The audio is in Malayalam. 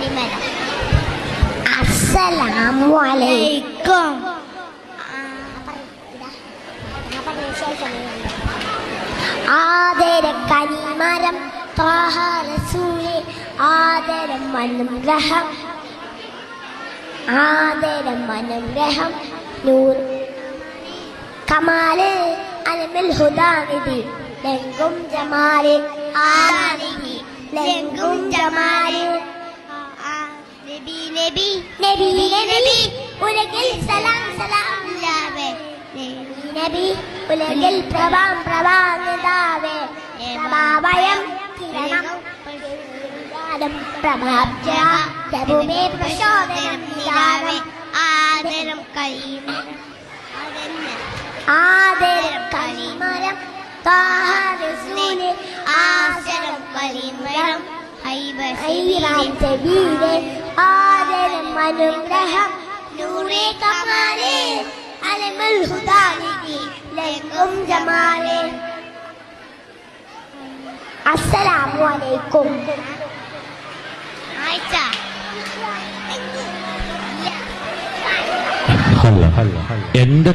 കലിമരം. അസ്സലാമു അലൈക്കും. ആദരം കലിമരം ത്വാഹ റസൂലേ ആദരം അനുഗ്രഹം ആദരം അനുഗ്രഹം നൂർ കമാല് അലമിൽ ഹുദാനിധി ലംഘും ജമാല് ആനിധി ലംഘും ജമാല് നബി നബി നബി നബി ഉലകിൽ സലാം സലാം ലാവേ നബി ഉലകിൽ പ്രഭാം പ്രഭാനിതാവേ പ്രഭാവയം കിരണം പ്രഭാബ്ജ പ്രഭുമേ പ്രചോദനം നിലാവേ ആദരം കലിമരം ആദരം കലിമരം ത്വാഹ റസൂലേ ആദരം കലിമരം ഹൈറാം സബീലേ ആദരം അനുഗ്രഹം നൂറേ കമാലേ അലമുൽ ഹുദാനിധി ലംഘും ജമാലേ. അസ്സലാമു അലൈക്കും. എന്റെ